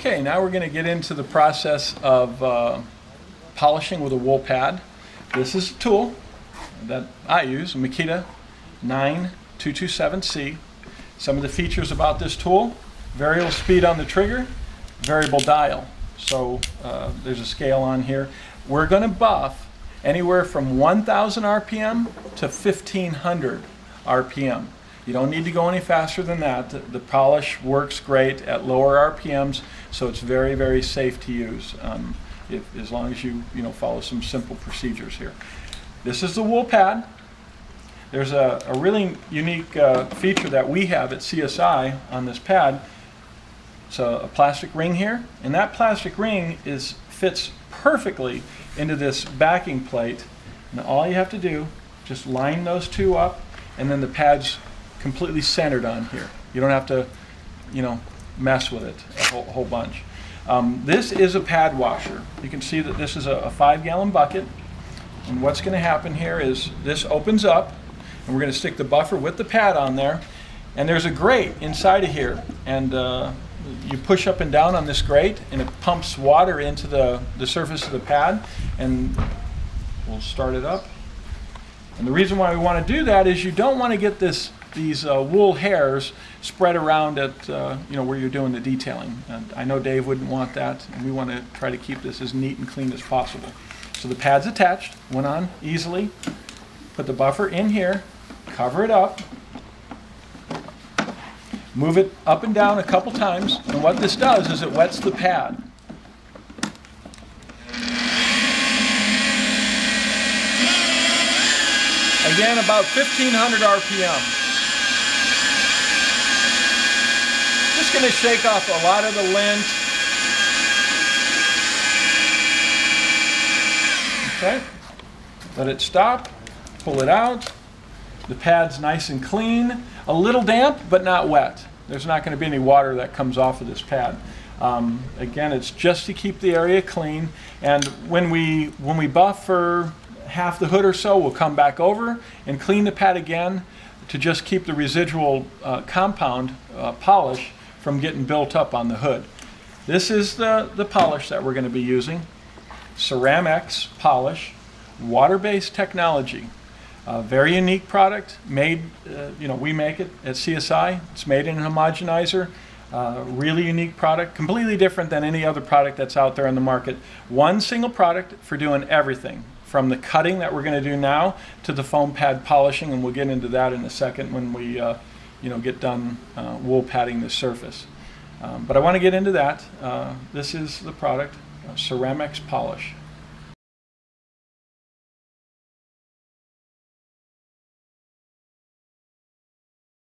Okay, now we're going to get into the process of polishing with a wool pad. This is a tool that I use, a Makita 9227C. Some of the features about this tool: variable speed on the trigger, variable dial. So there's a scale on here. We're going to buff anywhere from 1,000 RPM to 1,500 RPM. You don't need to go any faster than that. The polish works great at lower RPMs, so it's very, very safe to use as long as you follow some simple procedures here. This is the wool pad. There's a really unique feature that we have at CSI on this pad. It's a plastic ring here, and that plastic ring fits perfectly into this backing plate. And all you have to do, just line those two up, and then the pad's completely centered on here. You don't have to, mess with it a whole bunch. This is a pad washer. You can see that this is a 5-gallon bucket, and what's going to happen here is this opens up, and we're going to stick the buffer with the pad on there, and there's a grate inside of here, and you push up and down on this grate, and it pumps water into the surface of the pad, and we'll start it up. And the reason why we want to do that is you don't want to get these wool hairs spread around at where you're doing the detailing. And I know Dave wouldn't want that, and we want to try to keep this as neat and clean as possible. So the pad's attached, went on easily. Put the buffer in here, cover it up, move it up and down a couple times, and what this does is it wets the pad. Again, about 1,500 RPM. Just going to shake off a lot of the lint. Okay, let it stop, pull it out. The pad's nice and clean, a little damp but not wet. There's not going to be any water that comes off of this pad. Again, it's just to keep the area clean, and when we buff for half the hood or so, we'll come back over and clean the pad again to just keep the residual compound polish from getting built up on the hood. This is the polish that we're going to be using. Ceram-x polish, water-based technology. Very unique product, made, we make it at CSI. It's made in a homogenizer. Really unique product, completely different than any other product that's out there in the market. One single product for doing everything, from the cutting that we're going to do now to the foam pad polishing, and we'll get into that in a second when we get done wool padding the surface. But I want to get into that. This is the product, Ceram-x polish.